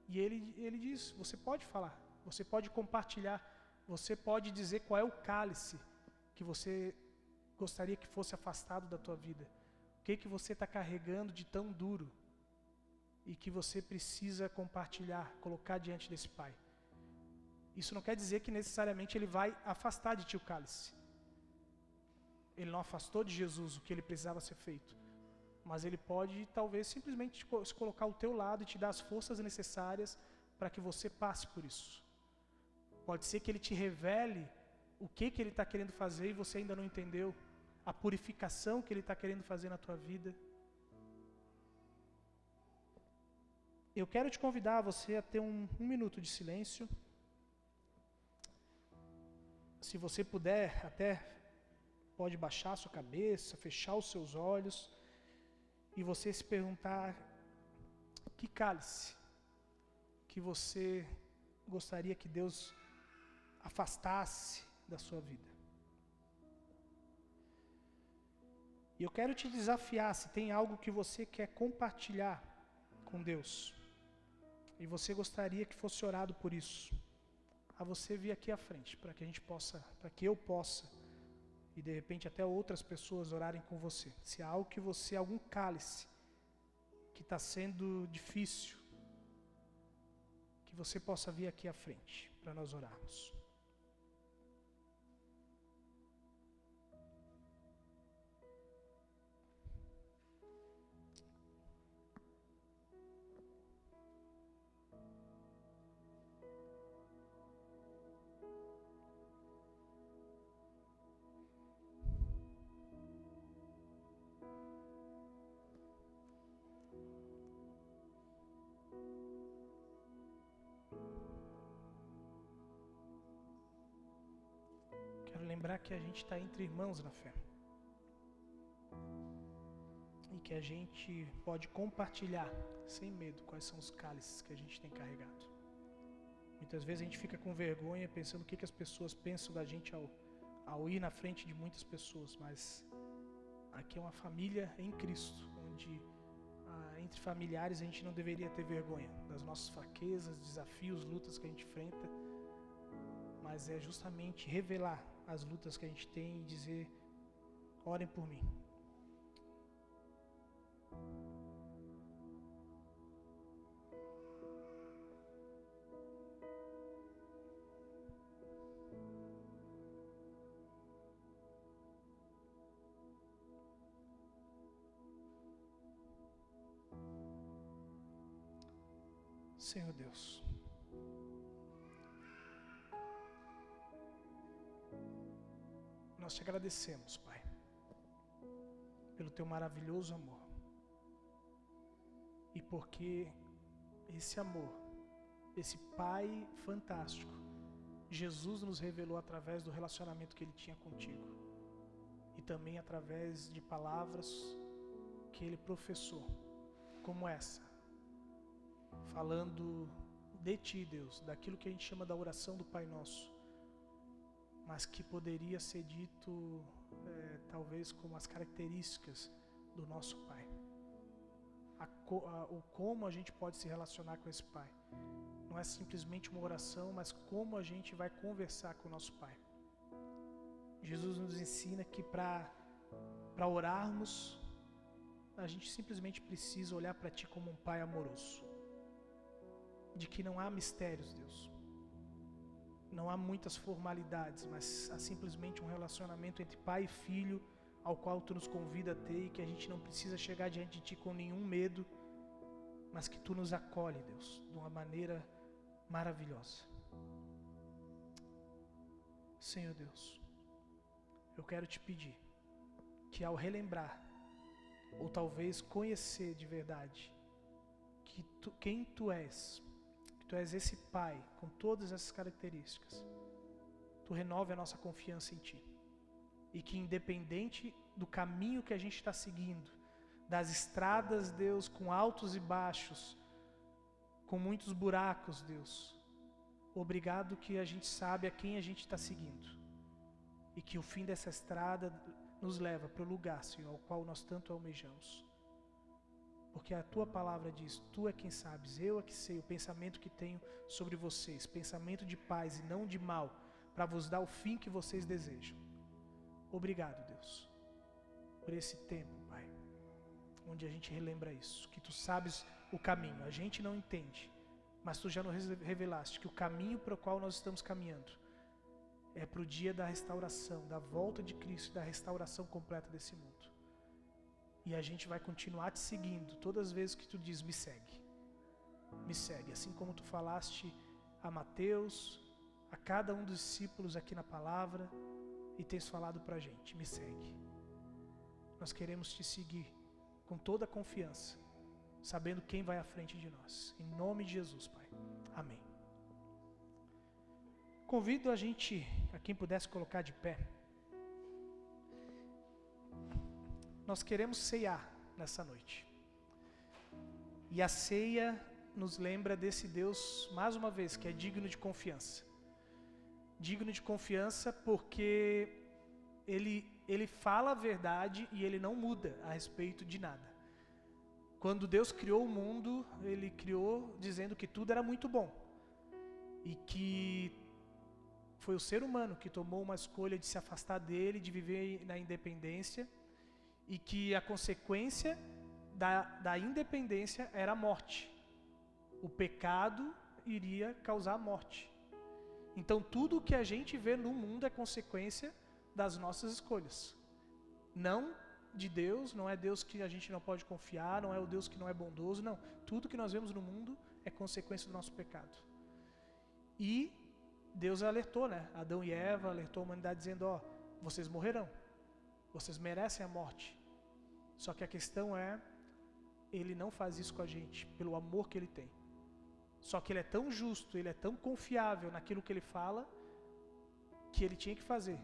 E ele diz: você pode falar, você pode compartilhar, você pode dizer qual é o cálice que você gostaria que fosse afastado da tua vida. O que você está carregando de tão duro e que você precisa compartilhar, colocar diante desse Pai. Isso não quer dizer que necessariamente Ele vai afastar de ti o cálice. Ele não afastou de Jesus o que Ele precisava ser feito. Mas Ele pode talvez simplesmente se colocar ao teu lado e te dar as forças necessárias para que você passe por isso. Pode ser que Ele te revele o que Ele está querendo fazer e você ainda não entendeu. A purificação que Ele está querendo fazer na tua vida. Eu quero te convidar você a ter um minuto de silêncio. Se você puder, até pode baixar a sua cabeça, fechar os seus olhos e você se perguntar: que cálice que você gostaria que Deus afastasse da sua vida? E eu quero te desafiar, se tem algo que você quer compartilhar com Deus, e você gostaria que fosse orado por isso, a você vir aqui à frente, para que a gente possa, para que eu possa, e de repente até outras pessoas orarem com você. Se há algo que você, algum cálice que está sendo difícil, que você possa vir aqui à frente, para nós orarmos. Lembrar que a gente está entre irmãos na fé e que a gente pode compartilhar sem medo quais são os cálices que a gente tem carregado. Muitas vezes a gente fica com vergonha pensando o que as pessoas pensam da gente ao ir na frente de muitas pessoas, mas aqui é uma família em Cristo, onde entre familiares a gente não deveria ter vergonha das nossas fraquezas, desafios, lutas que a gente enfrenta, mas é justamente revelar as lutas que a gente tem e dizer: orem por mim. Senhor Deus, nós te agradecemos, Pai, pelo teu maravilhoso amor. E porque esse amor, esse Pai fantástico, Jesus nos revelou através do relacionamento que Ele tinha contigo. E também através de palavras que Ele professou, como essa, falando de Ti, Deus, daquilo que a gente chama da oração do Pai Nosso, mas que poderia ser dito talvez como as características do nosso Pai. O como a gente pode se relacionar com esse Pai. Não é simplesmente uma oração, mas como a gente vai conversar com o nosso Pai. Jesus nos ensina que para para orarmos, a gente simplesmente precisa olhar para Ti como um Pai amoroso. De que não há mistérios, Deus. Não há muitas formalidades, mas há simplesmente um relacionamento entre pai e filho, ao qual Tu nos convida a ter, e que a gente não precisa chegar diante de Ti com nenhum medo, mas que Tu nos acolhe, Deus, de uma maneira maravilhosa. Senhor Deus, eu quero Te pedir que ao relembrar, ou talvez conhecer de verdade, quem Tu és, que Tu és esse Pai com todas essas características, Tu renove a nossa confiança em Ti. E que independente do caminho que a gente está seguindo, das estradas, Deus, com altos e baixos, com muitos buracos, Deus, obrigado que a gente sabe a quem a gente está seguindo. E que o fim dessa estrada nos leva para o lugar, Senhor, ao qual nós tanto almejamos. Porque a Tua palavra diz, Tu é quem sabes, eu é que sei o pensamento que tenho sobre vocês, pensamento de paz e não de mal, para vos dar o fim que vocês desejam. Obrigado, Deus, por esse tempo, Pai, onde a gente relembra isso, que Tu sabes o caminho, a gente não entende, mas Tu já nos revelaste que o caminho para o qual nós estamos caminhando é para o dia da restauração, da volta de Cristo, da restauração completa desse mundo. E a gente vai continuar Te seguindo todas as vezes que Tu diz, me segue, assim como Tu falaste a Mateus, a cada um dos discípulos aqui na palavra, e tens falado para a gente, me segue. Nós queremos Te seguir com toda a confiança, sabendo quem vai à frente de nós. Em nome de Jesus, Pai. Amém. Convido a gente, a quem pudesse colocar de pé. Nós queremos ceiar nessa noite. E a ceia nos lembra desse Deus, mais uma vez, que é digno de confiança. Digno de confiança porque Ele fala a verdade e Ele não muda a respeito de nada. Quando Deus criou o mundo, Ele criou dizendo que tudo era muito bom. E que foi o ser humano que tomou uma escolha de se afastar dele, de viver na independência. E que a consequência da independência era a morte. O pecado iria causar morte. Então tudo o que a gente vê no mundo é consequência das nossas escolhas. Não de Deus, não é Deus que a gente não pode confiar, não é o Deus que não é bondoso, não. Tudo que nós vemos no mundo é consequência do nosso pecado. E Deus alertou, né? Adão e Eva alertou a humanidade dizendo, vocês morrerão. Vocês merecem a morte. Só que a questão é, Ele não faz isso com a gente, pelo amor que Ele tem. Só que Ele é tão justo, Ele é tão confiável naquilo que Ele fala, que Ele tinha que fazer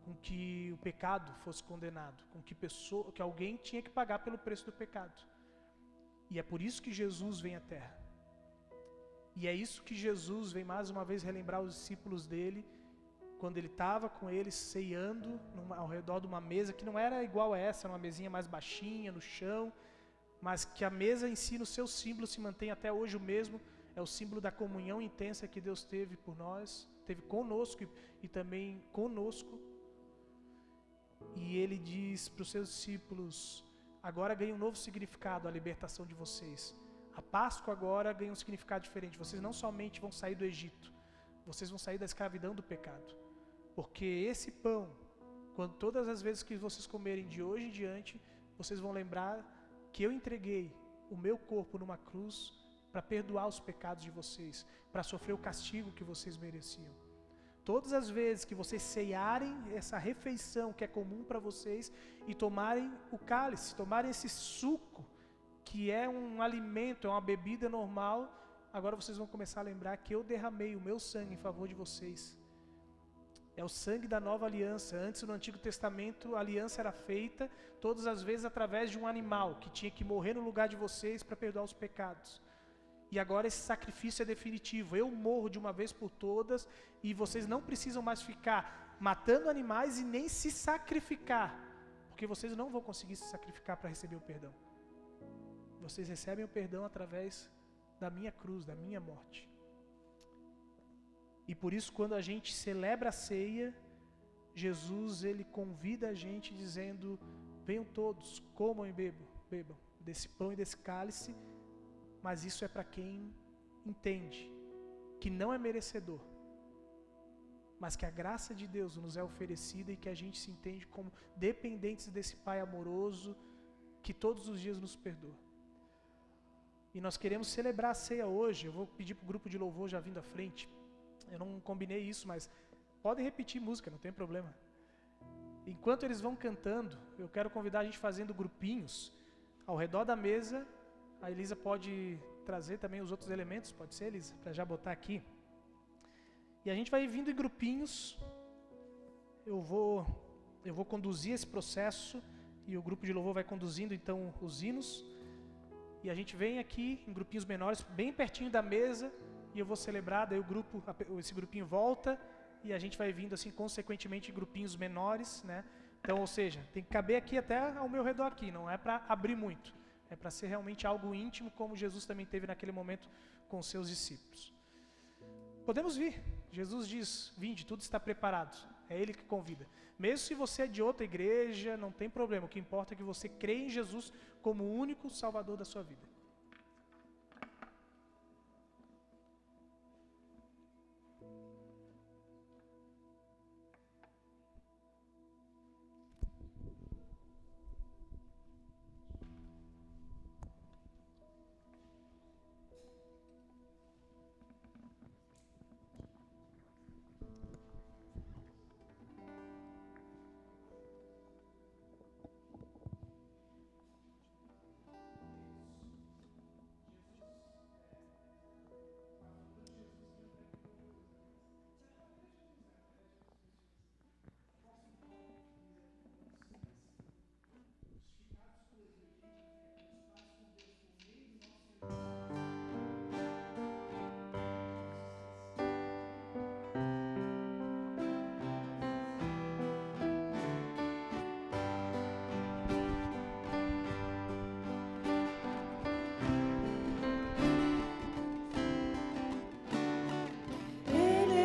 com que o pecado fosse condenado, com que alguém tinha que pagar pelo preço do pecado. E é por isso que Jesus vem à Terra. E é isso que Jesus vem mais uma vez relembrar os discípulos dele, quando ele estava com eles ceando ao redor de uma mesa que não era igual a essa, uma mesinha mais baixinha no chão, mas que a mesa em si, no seu símbolo, se mantém até hoje o mesmo. É o símbolo da comunhão intensa que Deus teve por nós, teve conosco e também conosco. E Ele diz para os seus discípulos, agora ganha um novo significado a libertação de vocês. A Páscoa agora ganha um significado diferente. Vocês não somente vão sair do Egito, vocês vão sair da escravidão do pecado. Porque esse pão, quando todas as vezes que vocês comerem de hoje em diante, vocês vão lembrar que eu entreguei o meu corpo numa cruz para perdoar os pecados de vocês, para sofrer o castigo que vocês mereciam. Todas as vezes que vocês ceiarem essa refeição que é comum para vocês e tomarem o cálice, tomarem esse suco, que é um alimento, é uma bebida normal, agora vocês vão começar a lembrar que eu derramei o meu sangue em favor de vocês. É o sangue da nova aliança. Antes, no Antigo Testamento, a aliança era feita todas as vezes através de um animal que tinha que morrer no lugar de vocês para perdoar os pecados. E agora esse sacrifício é definitivo. Eu morro de uma vez por todas e vocês não precisam mais ficar matando animais e nem se sacrificar, porque vocês não vão conseguir se sacrificar para receber o perdão. Vocês recebem o perdão através da minha cruz, da minha morte. E por isso, quando a gente celebra a ceia, Jesus, Ele convida a gente dizendo, venham todos, comam e bebam desse pão e desse cálice, mas isso é para quem entende que não é merecedor, mas que a graça de Deus nos é oferecida e que a gente se entende como dependentes desse Pai amoroso que todos os dias nos perdoa. E nós queremos celebrar a ceia hoje. Eu vou pedir para o grupo de louvor já vindo à frente. Eu não combinei isso, mas podem repetir música, não tem problema. Enquanto eles vão cantando, eu quero convidar a gente fazendo grupinhos ao redor da mesa. A Elisa pode trazer também os outros elementos, pode ser, Elisa? Para já botar aqui. E a gente vai vindo em grupinhos. Eu vou conduzir esse processo e o grupo de louvor vai conduzindo então os hinos. E a gente vem aqui em grupinhos menores, bem pertinho da mesa, e eu vou celebrar, daí esse grupinho volta, e a gente vai vindo assim, consequentemente, em grupinhos menores, né? Então, ou seja, tem que caber aqui até ao meu redor aqui, não é para abrir muito, é para ser realmente algo íntimo, como Jesus também teve naquele momento com os seus discípulos. Podemos vir, Jesus diz, vinde, tudo está preparado, é Ele que convida. Mesmo se você é de outra igreja, não tem problema, o que importa é que você crê em Jesus como o único Salvador da sua vida.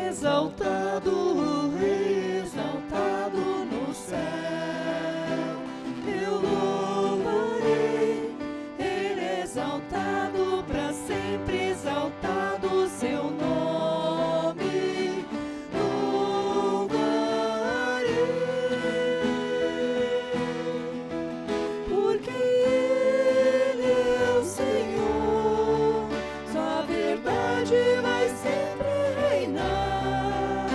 Exaltado, Rei exaltado no céu, eu louvarei. Ele exaltado para sempre, exaltado seu nome, louvarei. Porque Ele é o Senhor, sua verdade vai sempre reinar.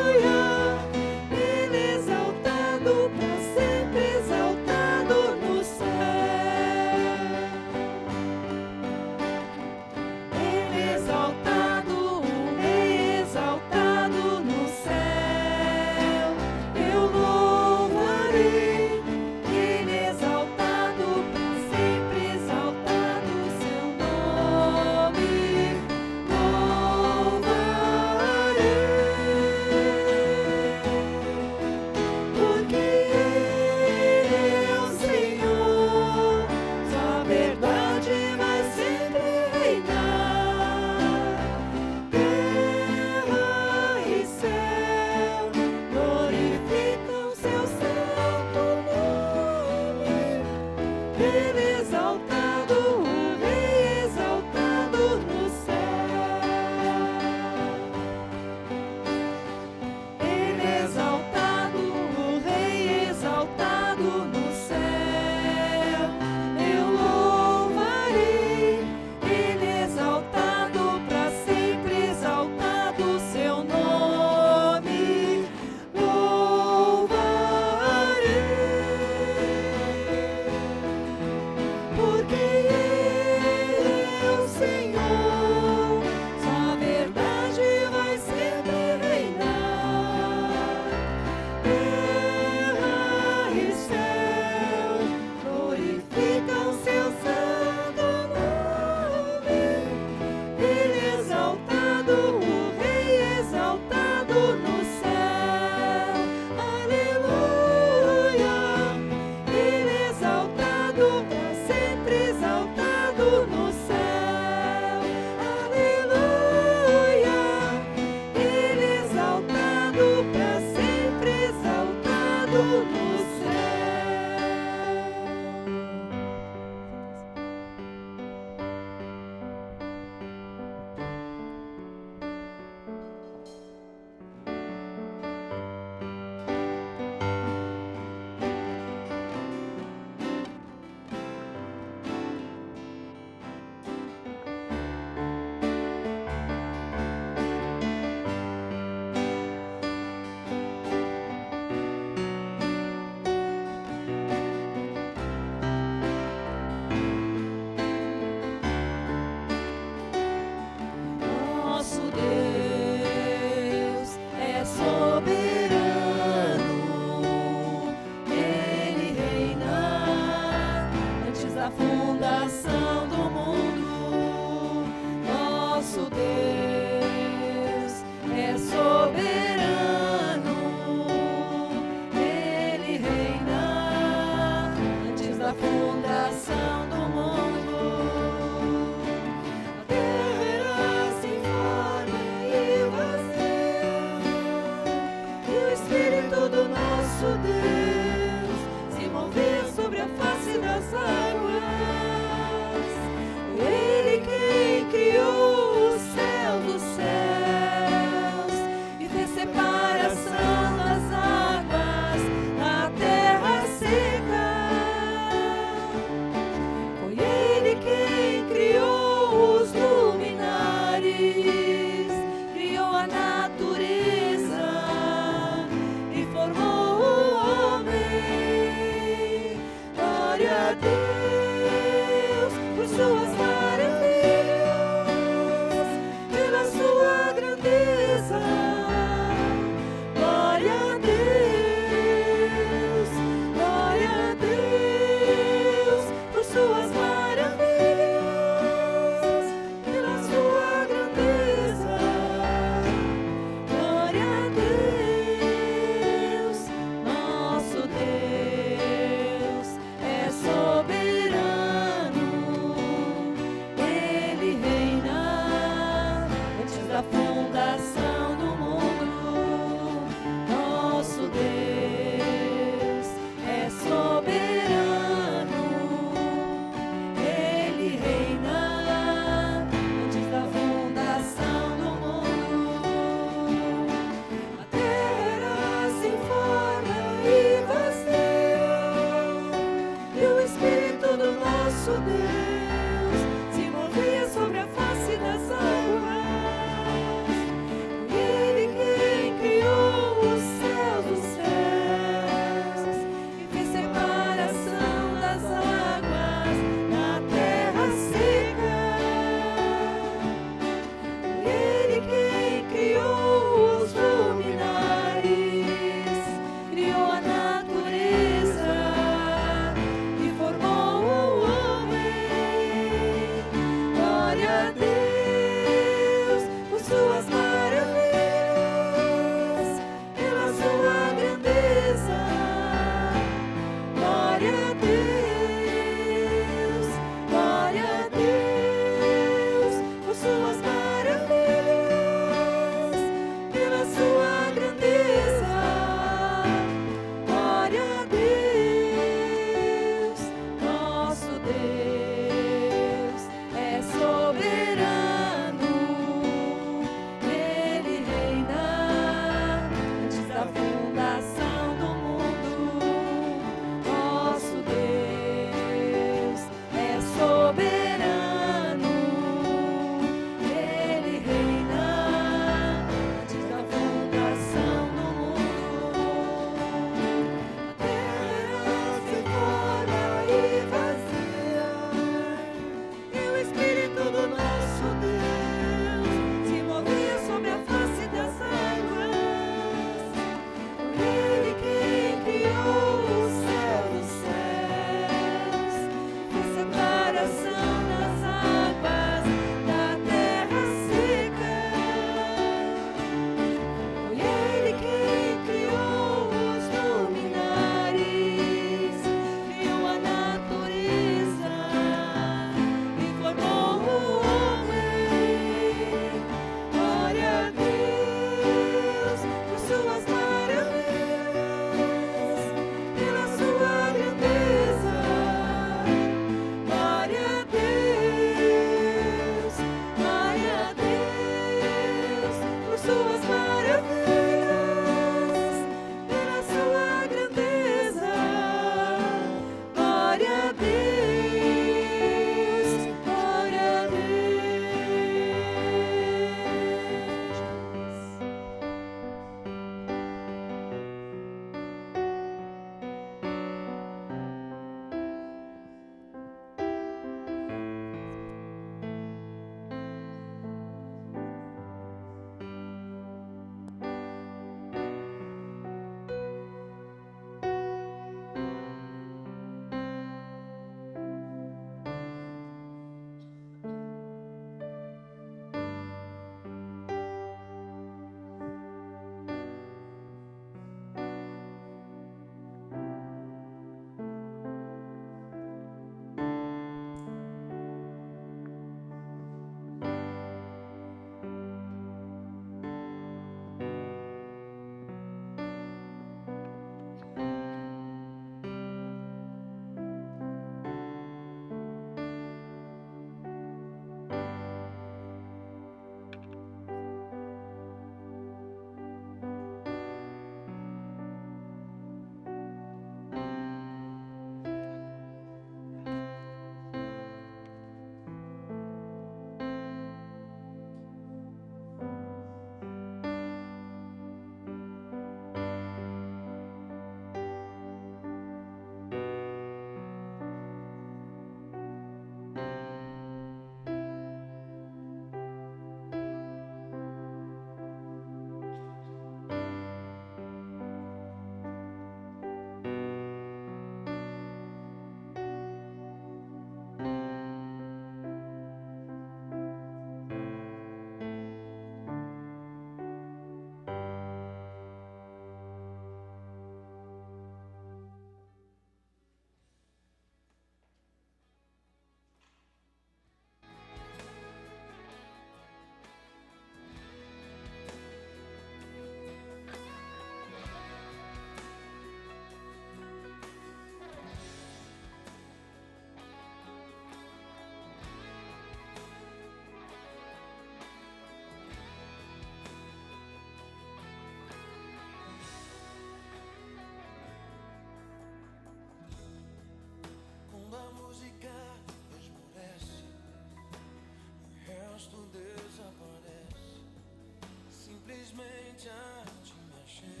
já te mexer,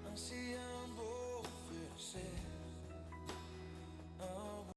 ansiando oferecer algo.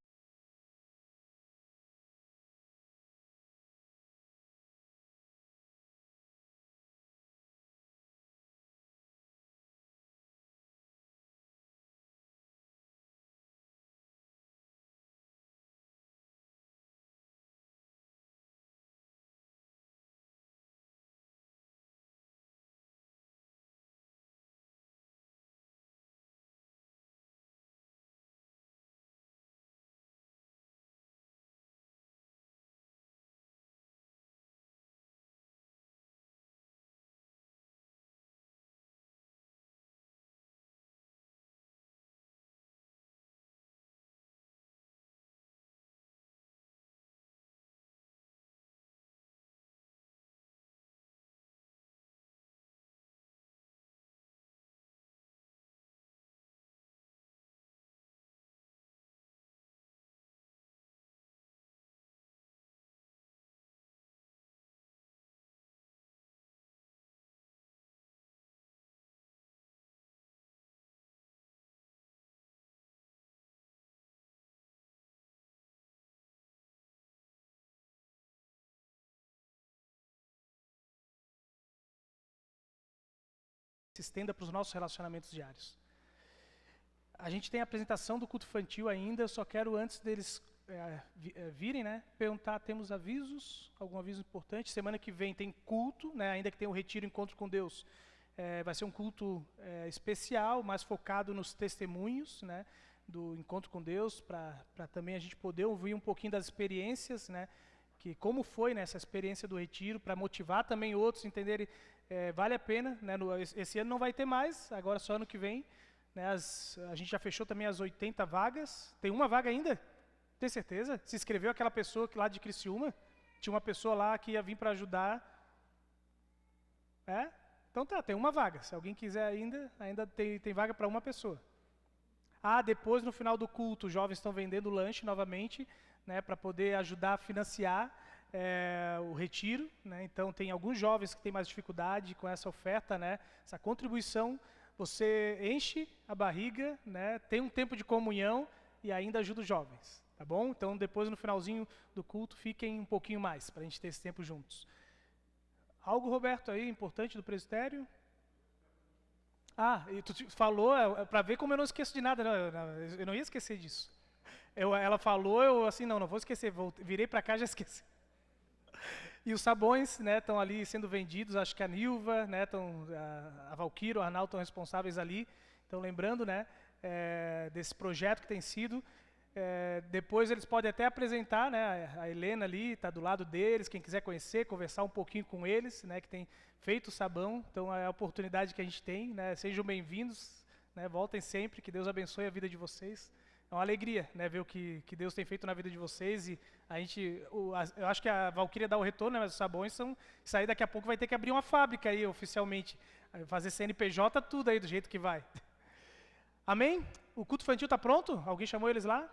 Se estenda para os nossos relacionamentos diários. A gente tem a apresentação do culto infantil ainda, eu só quero, antes deles virem, né, perguntar, temos avisos? Algum aviso importante? Semana que vem tem culto, né, ainda que tenha o retiro Encontro com Deus, vai ser um culto especial, mais focado nos testemunhos, né, do Encontro com Deus, para também a gente poder ouvir um pouquinho das experiências, né, que como foi, né, essa experiência do retiro, para motivar também outros a entenderem, vale a pena, né, esse ano não vai ter mais, agora só ano que vem, né, a gente já fechou também as 80 vagas, tem uma vaga ainda? Tem certeza? Se inscreveu aquela pessoa que lá de Criciúma? Tinha uma pessoa lá que ia vir para ajudar. Então tá, tem uma vaga, se alguém quiser ainda tem vaga para uma pessoa. Depois no final do culto, os jovens estão vendendo lanche novamente, né, para poder ajudar a financiar o retiro, né? Então tem alguns jovens que têm mais dificuldade com essa oferta, né? Essa contribuição, você enche a barriga, né? Tem um tempo de comunhão e ainda ajuda os jovens, tá bom? Então depois no finalzinho do culto fiquem um pouquinho mais para a gente ter esse tempo juntos. Algo, Roberto, aí importante do presbitério? E tu falou para ver como eu não esqueço de nada, eu não ia esquecer disso. Ela falou, eu assim, não vou esquecer, virei para cá e já esqueci. E os sabões, né, estão ali sendo vendidos, acho que a Nilva, né, a Valquíria, o Arnaldo estão responsáveis ali. Então, lembrando, né, desse projeto que tem sido. Depois eles podem até apresentar, né, a Helena ali, está do lado deles, quem quiser conhecer, conversar um pouquinho com eles, né, que tem feito o sabão. Então, é a oportunidade que a gente tem, né, sejam bem-vindos, né, voltem sempre, que Deus abençoe a vida de vocês. É uma alegria, né, ver o que Deus tem feito na vida de vocês, e eu acho que a Valquíria dá o retorno, né, mas os sabões isso aí daqui a pouco vai ter que abrir uma fábrica aí oficialmente, fazer CNPJ, tudo aí do jeito que vai. Amém? O culto infantil está pronto? Alguém chamou eles lá?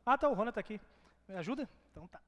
Tá, o Rona está aqui. Me ajuda? Então tá.